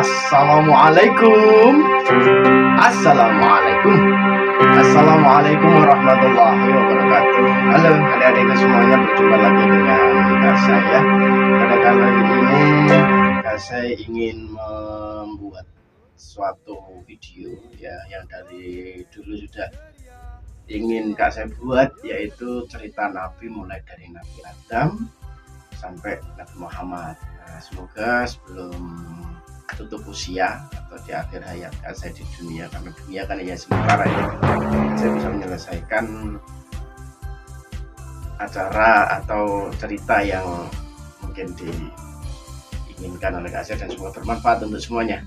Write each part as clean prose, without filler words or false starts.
Assalamualaikum. Assalamualaikum. Assalamualaikum warahmatullahi wabarakatuh. Halo adik-adikku semuanya, berjumpa lagi dengan saya. Pada kali ini saya ingin membuat suatu video ya yang dari dulu sudah ingin saya buat, yaitu cerita Nabi mulai dari Nabi Adam sampai Nabi Muhammad. Semoga sebelum tutup usia atau di akhir hayat saya di dunia, karena dunia kan hanya sementara ya, saya bisa menyelesaikan acara atau cerita yang mungkin diinginkan oleh saya, dan semoga bermanfaat untuk semuanya.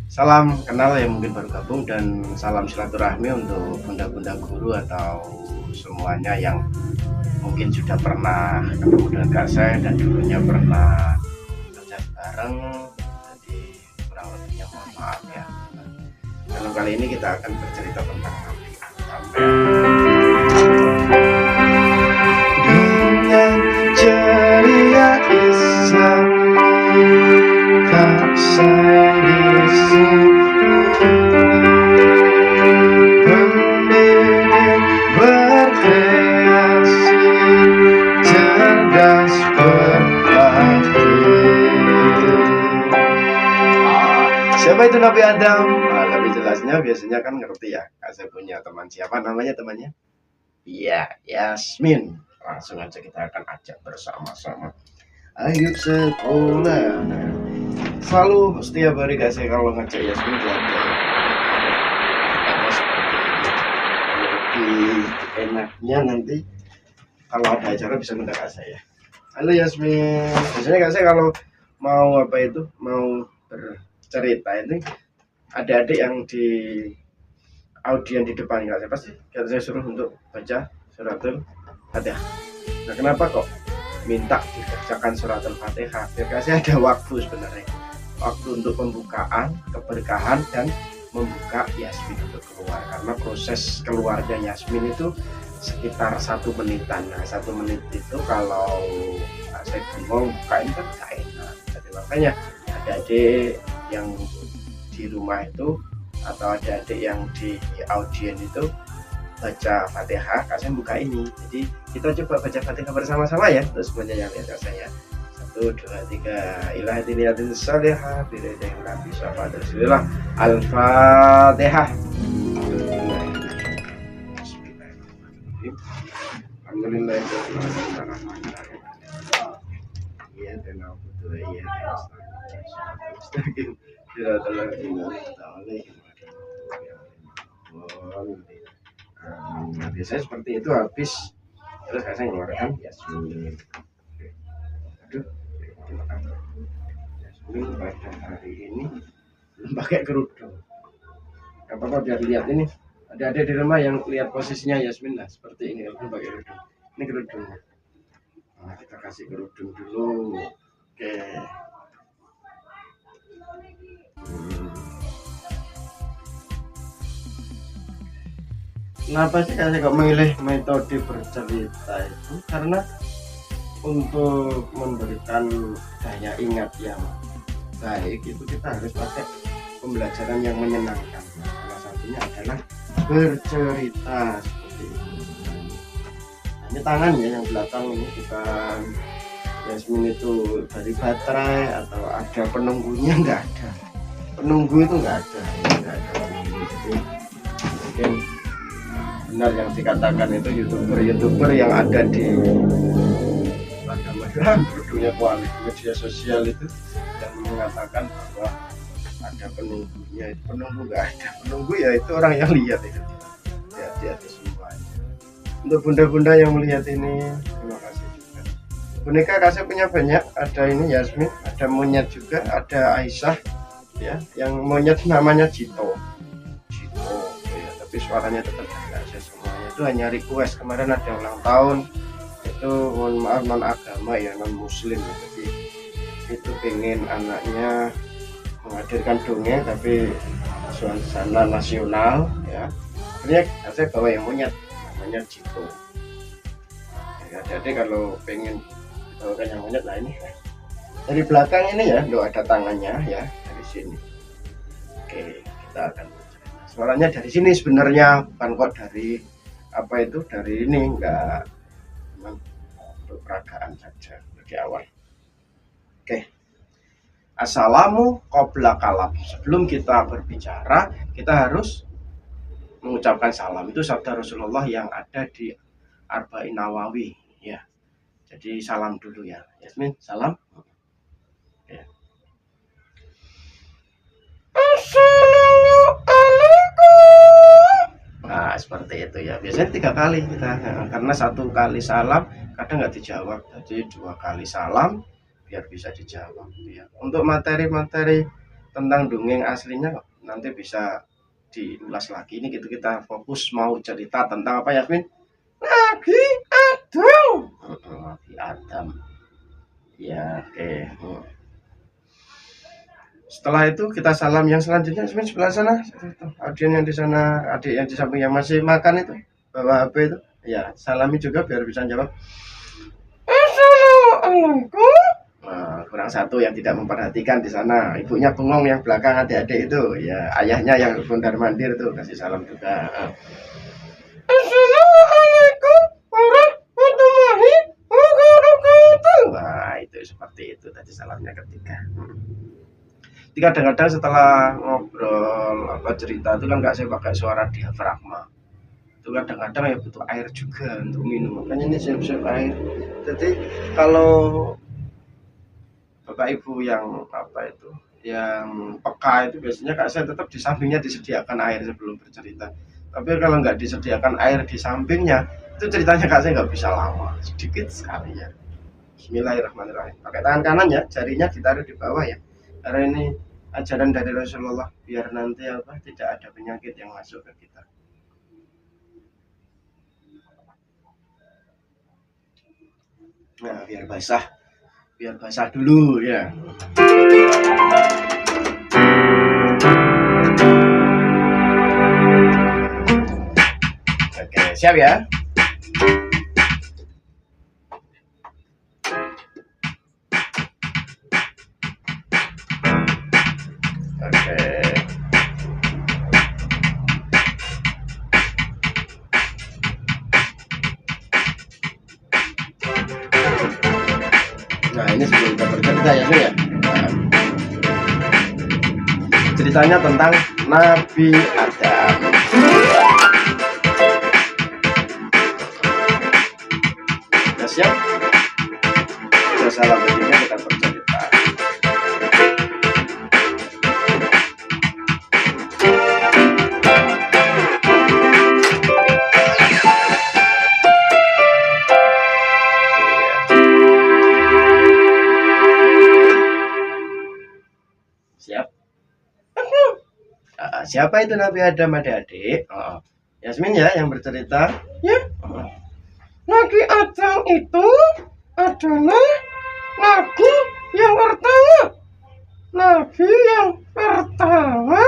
Salam kenal yang mungkin baru gabung, dan salam silaturahmi untuk bunda-bunda guru atau semuanya yang mungkin sudah pernah ketemu dengan Kak saya dan dulunya pernah kerja bareng. Maaf ya. Dalam kali ini kita akan bercerita tentang Nabi Adam. Dengan ceria Islam kasih di sini, pendidik berkreasi, cerdas berbakti. Siapa itu Nabi Adam? Lebih jelasnya biasanya kan ngerti ya. Saya punya teman, siapa namanya temannya? Iya, Yasmin. Langsung aja kita akan ajak bersama-sama. Ayo sekolah. Selalu setiap hari saya kalau ngajak Yasmin belajar. Lebih enaknya nanti kalau ada acara bisa mendekat saya. Halo Yasmin. Biasanya saya kalau mau mau cerita ini, adik-adik yang di audien di depan saya pasti saya suruh untuk baca suratul Fatihah. Nah, kenapa kok minta dikerjakan suratul Fatihah? Biar saya ada waktu sebenarnya, waktu untuk pembukaan, keberkahan, dan membuka Yasmin untuk keluar, karena proses keluarnya Yasmin itu sekitar 1 menitan. Nah, 1 menit itu kalau saya bingung bukain kan gak enak. Jadi makanya adik-adik yang di rumah itu atau adik-adik yang di audien itu baca Fatihah, saya buka ini. Jadi kita coba baca Fatihah bersama-sama ya, terus semuanya yang lihat saya. 1, 2, 3. Ilahidiniyatin salihah biridayim nabi syafaat rasulillah. Al-Fatihah. Biasanya seperti itu, habis terus saya mengeluarkan Yasmin. Aduh, Yasmin pada hari ini belum pakai kerudung. Gak apa-apa, biar lihat ini. Ada di rumah yang lihat posisinya Yasmin lah seperti ini, belum pakai kerudung. Ini kerudungnya. Nah, kita kasih kerudung dulu. Oke. Kenapa sih saya kok memilih metode bercerita itu? Karena untuk memberikan daya ingat yang baik itu kita harus pakai pembelajaran yang menyenangkan. Salah satunya adalah bercerita seperti ini. Ini tangan ya, yang belakang ini bukan Yasmin itu dari baterai atau ada penunggunya, nggak ada. Penunggu itu nggak ada penunggu. Jadi mungkin benar yang dikatakan itu youtuber yang ada di dunia kualitas media sosial itu yang mengatakan bahwa ada penunggunya. Penunggu nggak ada, penunggu ya itu orang yang lihat itu hati-hati semuanya. Untuk bunda-bunda yang melihat ini, terima kasih juga. Boneka kasih punya banyak, ada ini Yasmin, ada monyet juga, ada Aisyah ya, yang monyet namanya Jito ya, tapi suaranya tetap Aisyah. Semuanya itu hanya request. Kemarin ada ulang tahun itu, mohon maaf non agama ya, non muslim, jadi itu pengen anaknya menghadirkan dongeng tapi suasana nasional ya, akhirnya saya bawa yang monyet namanya Jito ya. Jadi kalau pengen bawakan yang monyet, nah ini dari belakang ini ya, ada tangannya ya, dari sini. Oke, kita akan suaranya dari sini sebenarnya, bukan kok dari apa itu, dari ini enggak, untuk peragaan saja bagi awal. Oke, assalamu qabla kalam. Sebelum kita berbicara, kita harus mengucapkan salam. Itu sabda Rasulullah yang ada di Arba'in Nawawi ya. Jadi salam dulu ya, Yasmin, salam ya. Assalamualaikum. Nah seperti itu ya, biasanya 3 kali kita, karena 1 kali salam kadang nggak dijawab, jadi 2 kali salam biar bisa dijawab ya. Untuk materi-materi tentang dongeng aslinya nanti bisa diulas lagi. Ini gitu, kita fokus mau cerita tentang apa Yasmin? Nabi Adam. Nabi Adam ya. Oke. Setelah itu kita salam yang selanjutnya, Yasmin, sebelah sana. Audien yang di sana, adik yang di samping yang masih makan itu, bawa HP itu ya, salami juga biar bisa jawab. Assalamualaikum. Nah, kurang 1 yang tidak memperhatikan di sana. Ibunya bengong yang belakang, adik-adik itu ya, ayahnya yang mondar-mandir itu kasih salam juga. Assalamualaikum warahmatullahi wabarakatuh. Nah itu seperti itu tadi salamnya ketiga. Jadi kadang-kadang setelah ngobrol apa cerita itu kan nggak saya pakai suara diafragma. Itu kadang-kadang ya butuh air juga untuk minum, makanya ini siap-siap air. Jadi kalau Bapak Ibu yang apa itu, yang peka itu, biasanya Kak saya tetap di sampingnya disediakan air sebelum bercerita. Tapi kalau nggak disediakan air di sampingnya, itu ceritanya Kak saya nggak bisa lama, sedikit sekali ya. Bismillahirrahmanirrahim. Pakai tangan kanan ya, jarinya ditaruh di bawah ya, karena ini ajaran dari Rasulullah, biar nanti apa, tidak ada penyakit yang masuk ke kita. Nah biar basah dulu ya. Oke, siap ya. Oke. Nah ini sebelum kita bercerita ya, ya. Nah, ceritanya tentang Nabi Adam. Sudah siap? Sudah salam berikutnya kita bercerita. Siapa itu Nabi Adam, adik-adik? Yasmin ya yang bercerita ya. Nabi Adam itu adalah nabi yang pertama, nabi yang pertama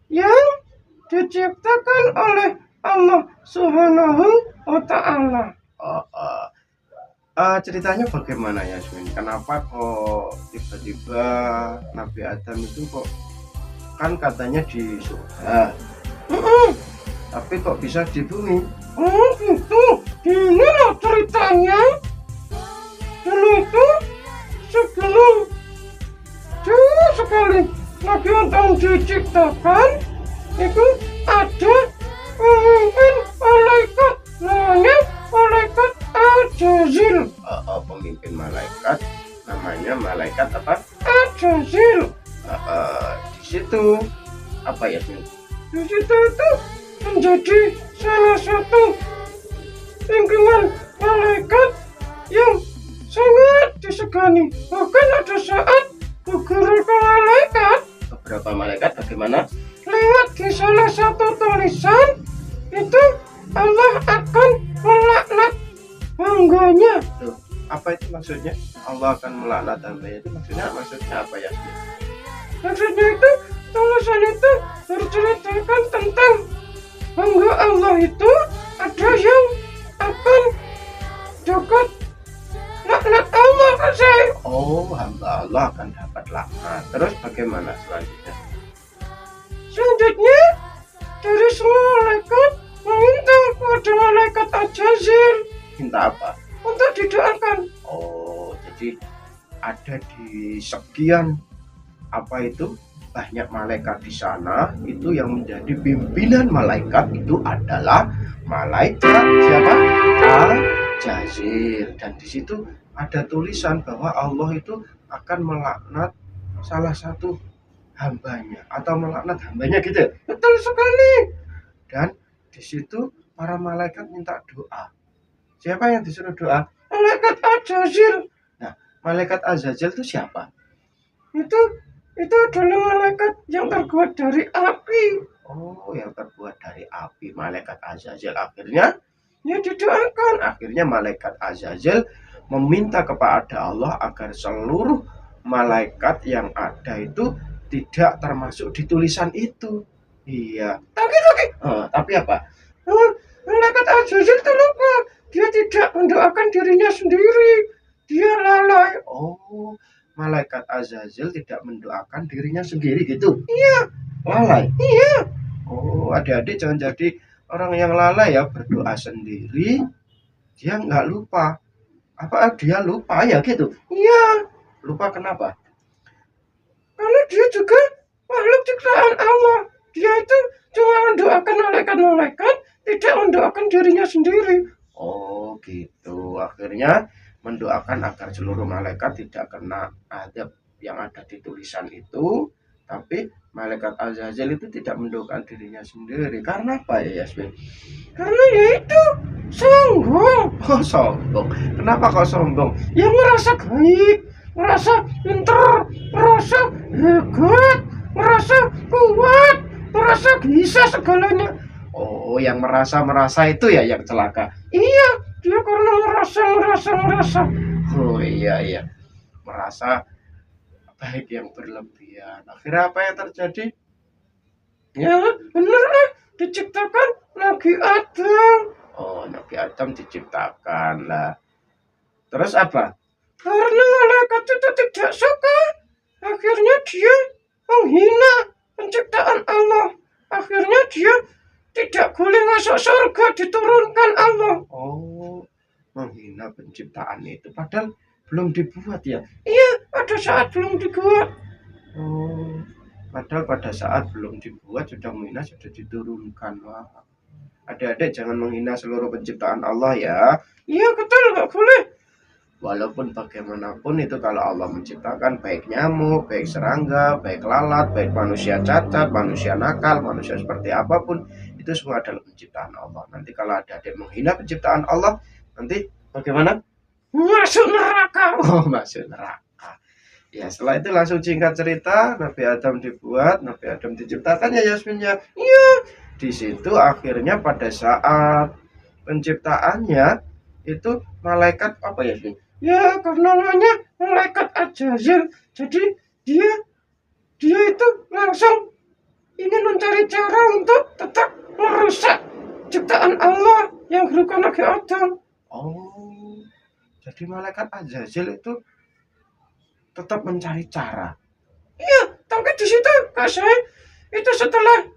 yang diciptakan oleh Allah Subhanahu wa Ta'ala. Ceritanya bagaimana Yasmin? Kenapa kok tiba-tiba Nabi Adam itu kok, kan katanya di surga, tapi kok bisa di bumi? Oh gitu, gini loh ceritanya. Dulu itu sebelum jauh sekali Nabi Adam diciptakan, itu ada pemimpin malaikat malaikat apa? Ajazil. Di situ apa ya? Di situ itu menjadi salah satu lingkungan malaikat yang sangat disegani. Bahkan ada saat beberapa malaikat, bagaimana? Lewat di salah satu tulisan itu Allah akan melaknat hambanya. Tuh, apa itu maksudnya? Allah akan melaknat hambanya itu maksudnya apa ya? Maksudnya itu tulisan itu berceritakan tentang hamba Allah itu ada yang akan dapat laknat Allah kan saya. Oh, hamba Allah akan dapat laknat. Terus bagaimana selanjutnya? Selanjutnya dari semua malaikat meminta kepada malaikat Ajazil. Minta apa? Untuk didoakan. Oh, jadi ada di sekian apa itu banyak malaikat di sana itu yang menjadi pimpinan malaikat itu adalah malaikat siapa? Ajazil. Dan di situ ada tulisan bahwa Allah itu akan melaknat salah satu hambanya atau melaknat hambanya gitu. Betul sekali. Dan di situ para malaikat minta doa. Siapa yang disuruh doa? Malaikat Ajazil. Nah, malaikat Ajazil itu siapa? Itu adalah malaikat yang terbuat dari api. Oh, yang terbuat dari api. Malaikat Ajazil akhirnya ya didoakan. Akhirnya malaikat Ajazil meminta kepada Allah agar seluruh malaikat yang ada itu tidak termasuk di tulisan itu. Iya. Tapi apa? Malaikat Ajazil itu lupa. Dia tidak mendoakan dirinya sendiri. Dia lalai. Oh, malaikat Ajazil tidak mendoakan dirinya sendiri gitu? Iya. Lalai? Iya. Oh, adik-adik jangan jadi orang yang lalai ya, berdoa sendiri. Dia nggak lupa. Apa dia lupa ya gitu? Iya. Lupa kenapa? Karena dia juga makhluk ciptaan Allah. Dia itu cuma mendoakan malaikat-malaikat, tidak mendoakan dirinya sendiri. Oh gitu. Akhirnya mendoakan agar seluruh malaikat tidak kena azab yang ada di tulisan itu. Tapi malaikat Ajazil itu tidak mendoakan dirinya sendiri. Karena apa ya Yasmin? Karena yaitu sombong. Oh sombong. Kenapa kok sombong? Ya merasa baik, merasa pintar, merasa hebat, merasa kuat, merasa bisa segalanya. Oh, yang merasa itu ya yang celaka. Iya, dia karena merasa. Oh iya. Merasa baik yang berlebihan. Akhirnya apa yang terjadi? Ya, benar lah. Diciptakan Nabi Adam. Oh, Nabi Adam diciptakan lah. Terus apa? Karena malaikat itu tidak suka. Akhirnya dia menghina penciptaan Allah. Akhirnya dia tidak boleh masuk surga, diturunkan Allah. Oh, menghina penciptaan itu padahal belum dibuat ya? Iya, pada saat belum dibuat. Oh, padahal pada saat belum dibuat sudah menghina, sudah diturunkan. Wah, adik-adik jangan menghina seluruh penciptaan Allah ya. Iya betul, nggak boleh. Walaupun bagaimanapun itu kalau Allah menciptakan baik nyamuk, baik serangga, baik lalat, baik manusia cacat, manusia nakal, manusia seperti apapun, itu semua adalah penciptaan Allah. Nanti kalau ada adik menghina penciptaan Allah, nanti bagaimana? Masuk neraka. Oh, masuk neraka. Ya, setelah itu langsung singkat cerita, Nabi Adam dibuat, Nabi Adam diciptakan ya Yasmin ya. Iya. Di situ akhirnya pada saat penciptaannya itu malaikat apa ya Yasmin? Ya, karena namanya malaikat Ajazil. Jadi dia itu langsung ingin mencari cara untuk tetap merusak ciptaan Allah yang berupa Nabi Adam. Oh, jadi malaikat Ajazil itu tetap mencari cara. Iya, tapi di situ Kak saya itu setelah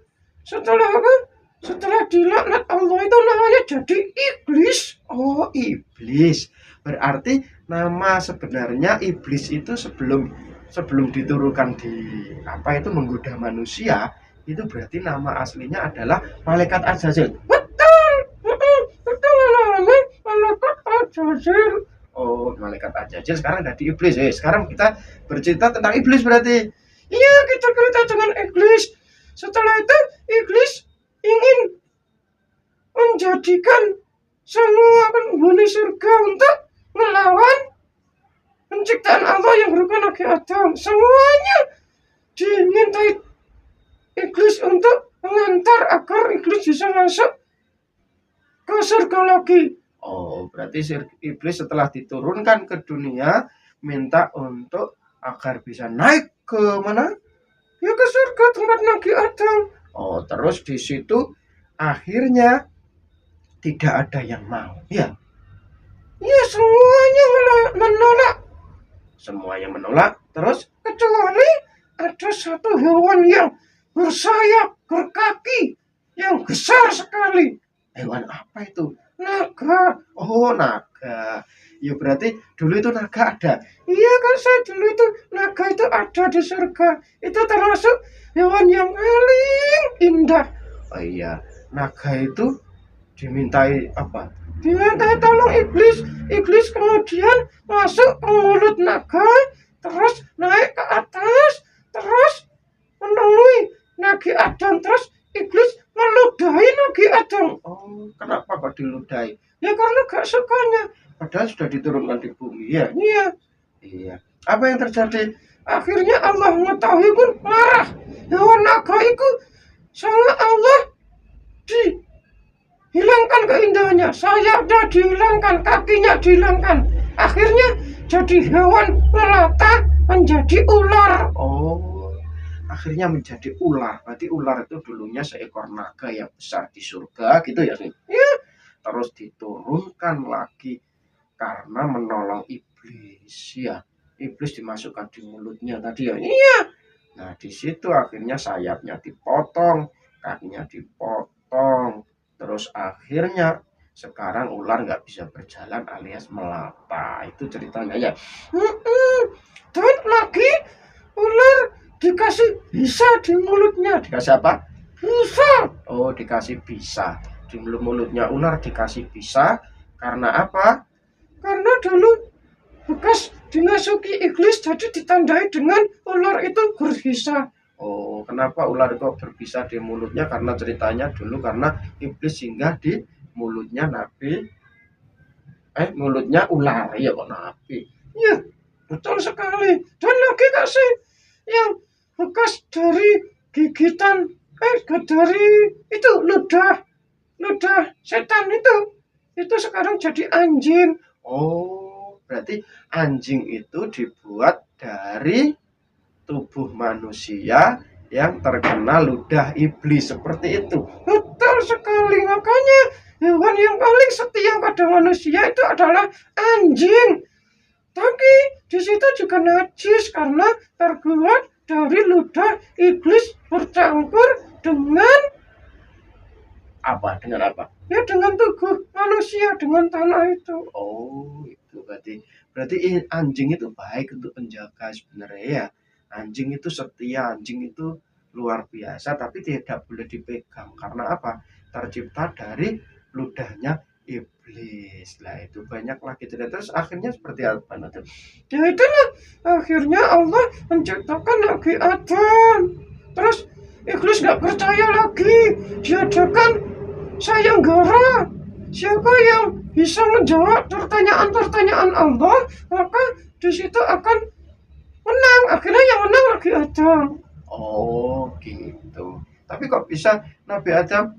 apa? Setelah dilaknat Allah itu namanya jadi iblis. Oh, iblis. Berarti nama sebenarnya iblis itu sebelum diturunkan di apa itu menggoda manusia, itu berarti nama aslinya adalah malaikat Ajazil. Betul namanya malaikat Ajazil. Oh, malaikat Azrail sekarang jadi iblis. Sekarang kita bercerita tentang iblis berarti. Iya, kita cerita dengan iblis. Setelah itu iblis ingin menjadikan semua penghuni surga untuk melawan penciptaan Allah yang berupa Nabi Adam. Semuanya dimintai iblis untuk mengantar agar iblis bisa masuk ke surga lagi. Oh, berarti iblis setelah diturunkan ke dunia minta untuk agar bisa naik ke mana? Ya ke surga tempat Nabi Adam. Oh, terus di situ akhirnya tidak ada yang mau. Ya. Ya, semuanya menolak. Semuanya menolak. Terus kecuali ada satu hewan yang bersayap, berkaki, yang besar sekali. Hewan apa itu? Naga. Oh, naga. Ya berarti dulu itu naga ada. Iya kan, saya dulu itu naga itu ada di surga. Itu termasuk hewan yang paling indah. Oh iya, naga itu dimintai apa? Dimintai tolong iblis. Iblis kemudian masuk ke mulut naga, terus naik ke atas, terus menemui Nabi Adam, terus iblis meludahi Nabi Adam. Oh, kenapa kok diludahi? Ya karena gak sukanya. Padahal sudah diturunkan di bumi ya. Iya. Apa yang terjadi? Akhirnya Allah mengetahui pun marah. Hewan naga itu sama Allah dihilangkan keindahannya. Sayapnya dihilangkan, kakinya dihilangkan. Akhirnya jadi hewan melata menjadi ular. Oh, akhirnya menjadi ular. Berarti ular itu dulunya seekor naga yang besar di surga gitu ya sih. Ya. Terus diturunkan lagi karena menolong iblis ya. Iblis dimasukkan di mulutnya tadi ya. Iya. Nah, di situ akhirnya sayapnya dipotong, kakinya dipotong. Terus akhirnya sekarang ular nggak bisa berjalan alias melata. Itu ceritanya ya. Dan lagi ular dikasih bisa di mulutnya. Dikasih apa? Bisa. Oh, dikasih bisa. Di mulutnya ular dikasih bisa. Karena apa? Karena dulu bekas dimasuki iblis jadi ditandai dengan ular itu berbisa. Oh, kenapa ular itu berbisa di mulutnya? Karena ceritanya dulu karena iblis singgah di mulutnya mulutnya ular. Iya kok Nabi. Iya, betul sekali. Dan lagi kasih yang bekas dari gigitan dari itu ludah setan itu sekarang jadi anjing. Oh, berarti anjing itu dibuat dari tubuh manusia yang terkena ludah iblis seperti itu. Betul sekali, makanya hewan yang paling setia pada manusia itu adalah anjing. Tapi di situ juga najis karena terbuat dari ludah iblis bercampur dengan apa? Dengan apa? Ya dengan tubuh manusia, dengan tanah itu. Oh, itu berarti anjing itu baik untuk penjaga sebenarnya ya. Anjing itu setia, anjing itu luar biasa, tapi tidak boleh dipegang karena apa? Tercipta dari ludahnya iblis. Lah itu banyak lagi cerita. Terus akhirnya seperti apa nanti? Ya itulah akhirnya Allah menciptakan Nabi Adam. Terus iblis nggak percaya lagi, diadakan sayembara. Siapa yang bisa menjawab pertanyaan-pertanyaan Allah, maka di situ akan menang. Akhirnya yang menang Nabi Adam. Oh gitu. Tapi kok bisa Nabi Adam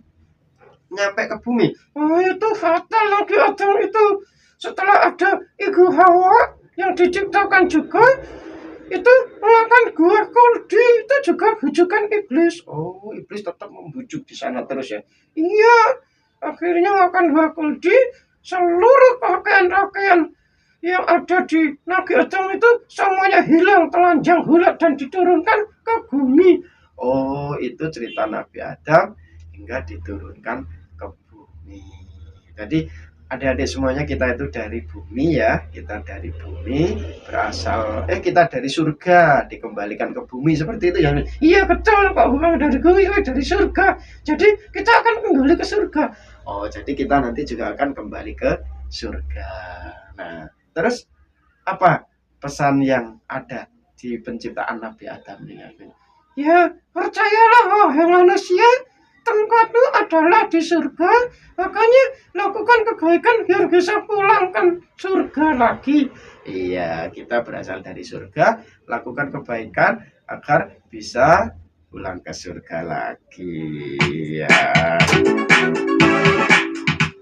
nyampe ke bumi? Oh, itu fatal Nabi Adam itu. Setelah ada Ibu Hawa yang diciptakan juga, itu melakukan gua kuldi, itu juga bujukan iblis. Oh, iblis tetap membujuk di sana terus ya. Iya, akhirnya melakukan gua kuldi, seluruh pakaian-pakaian yang ada di Nabi Adam itu semuanya hilang, telanjang bulat dan diturunkan ke bumi. Oh, itu cerita Nabi Adam hingga diturunkan ke bumi. Jadi adik-adik semuanya kita itu dari bumi ya, kita dari bumi berasal, kita dari surga dikembalikan ke bumi seperti itu ya. Iya betul Pak, bukan dari bumi, dari surga. Jadi kita akan kembali ke surga. Oh, jadi kita nanti juga akan kembali ke surga. Nah, Terus apa pesan yang ada di penciptaan Nabi Adam ini? Ya, percayalah wahai manusia, tempatmu adalah di surga, makanya lakukan kebaikan biar bisa pulang ke surga lagi. Iya, kita berasal dari surga, lakukan kebaikan agar bisa pulang ke surga lagi. Ya.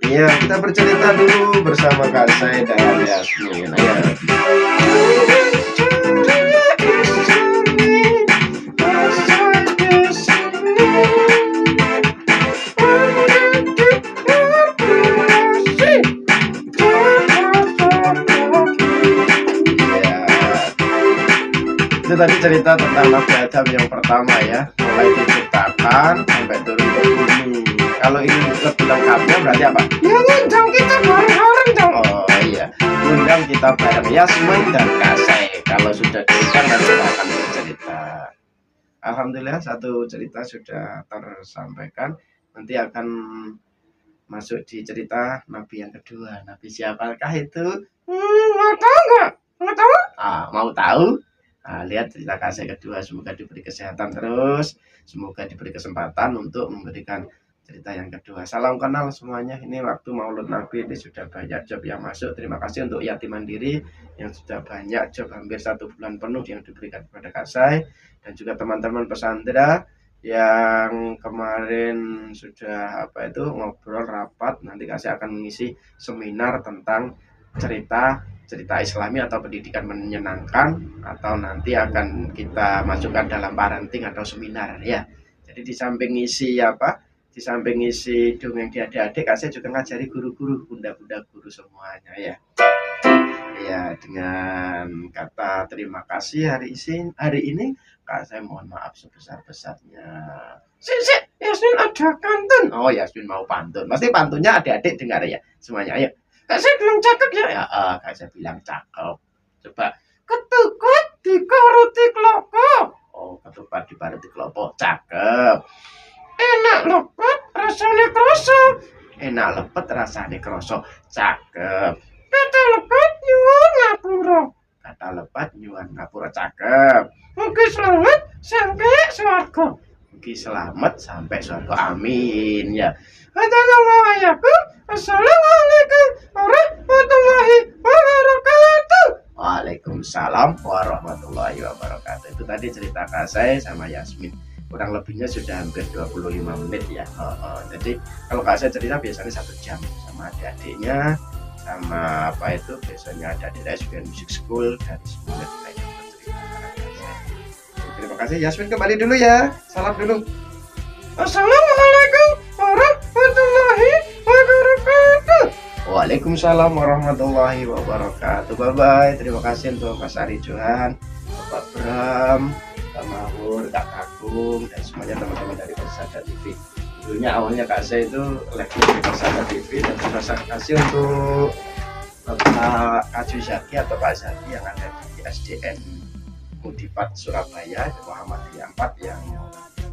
Iya, kita bercerita dulu bersama Kak Sai dan Yasmin. Ya. Itu tadi cerita tentang Nabi Adam yang pertama ya, mulai diciptakan sampai turun ke bumi. Kalau ini lebih lengkapnya berarti apa? Ya undang kita bareng-bareng dong. Oh iya, undang kita bareng Yasmin dan Kasai. Kalau sudah diundang nanti akan bercerita. Alhamdulillah satu cerita sudah tersampaikan. Nanti akan masuk di cerita Nabi yang kedua. Nabi siapakah itu? Mau tahu nggak? Mau tahu? Mau tahu? Lihat cerita Kasih kedua. Semoga diberi kesehatan terus, semoga diberi kesempatan untuk memberikan cerita yang kedua. Salam kenal semuanya. Ini waktu Maulud Nabi ini sudah banyak job yang masuk. Terima kasih untuk Yatim Mandiri yang sudah banyak job, hampir 1 bulan penuh yang diberikan kepada Kasih, dan juga teman-teman pesantren yang kemarin sudah ngobrol rapat. Nanti Kasih akan mengisi seminar tentang cerita Islami atau pendidikan menyenangkan, atau nanti akan kita masukkan dalam parenting atau seminar ya. Jadi di samping isi dongeng di adik-adik, Kasih juga ngajari guru-guru, bunda-bunda guru semuanya ya. Ya, dengan kata terima kasih hari ini Kak, saya mohon maaf sebesar-besarnya. Yasmin ada pantun. Oh, Yasmin mau pantun. Pasti pantunnya adik-adik dengar ya semuanya. Ayo. Kak, saya bilang cakep ya. Kak, saya bilang cakep. Coba. Ketupat dikaruti klopo. Oh, ketupat dikaruti klopo. Cakep. Enak lepet rasanya kroso. Enak lepet rasanya kroso. Cakep. Kata lepet nyuwun ngapura. Kata lepet nyuwun ngapura. Cakep. Mugi selamat sampai swarga. Mugi selamat sampai swarga. Amin ya. Assalamualaikum warahmatullahi wabarakatuh. Waalaikumsalam warahmatullahi wabarakatuh. Itu tadi cerita Kasai sama Yasmin. Kurang lebihnya sudah hampir 25 menit ya. Jadi kalau Kasai cerita biasanya 1 jam sama adik-adiknya, sama biasanya ada di SBN Music School dari semuanya kita bercerita. Terima kasih. Yasmin kembali dulu ya. Salam dulu. Assalamualaikum warahmatullahi wabarakatuh. Waalaikumsalam warahmatullahi wabarakatuh. Bye-bye. Terima kasih untuk Mas Ari Johan, Bapak Bram, Kak Mahur, Kak Agung, dan semuanya teman-teman dari Persada TV. Dulunya awalnya Kak saya itu lektor di Persada TV, dan terima kasih untuk Bapak Kaju Zaki atau Pak Zaki yang ada di SDN Mudipat Surabaya, Muhammadiyah 4, yang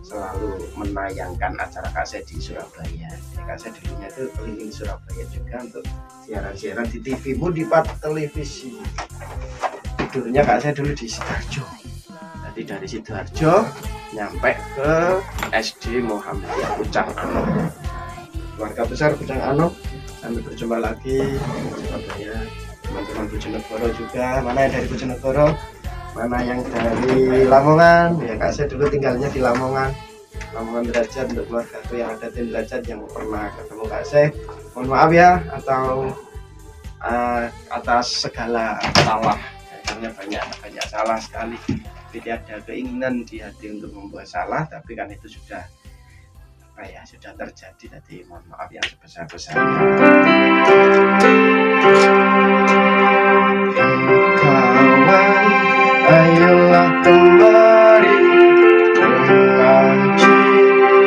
selalu menayangkan acara Kasih di Surabaya. Jadi Kasih dulunya itu keliling Surabaya juga untuk siaran-siaran di TV Mudipat Televisi. Dulunya Kasih dulu di Sidoarjo. Jadi dari Sidoarjo nyampe ke SD Muhammadiyah Pucang Anom. Keluarga besar Pucang Anom. Sampai berjumpa lagi di Surabaya. Teman-teman Bojonegoro juga. Mana yang dari Bojonegoro? Mana yang dari Lamongan? Ya Kasih dulu tinggalnya di Lamongan Derajat. Untuk keluarga itu yang ada di Derajat yang pernah ketemu Kasih, mohon maaf ya atau atas segala salah, karena banyak salah sekali. Tidak ada keinginan di hati untuk membuat salah, tapi kan itu sudah terjadi. Jadi mohon maaf yang sebesar-besarnya. Kawan, ayolah kembali mengaji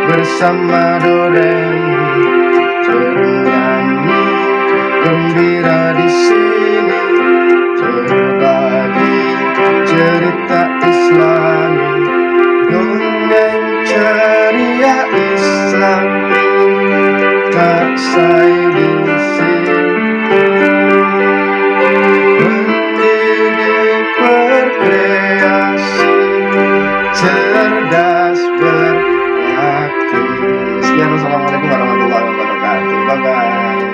bersama Dorem, bernyanyi gembira di sini, berbagi cerita Islami, dongeng ceria Islami, tak say di sini. bye bye.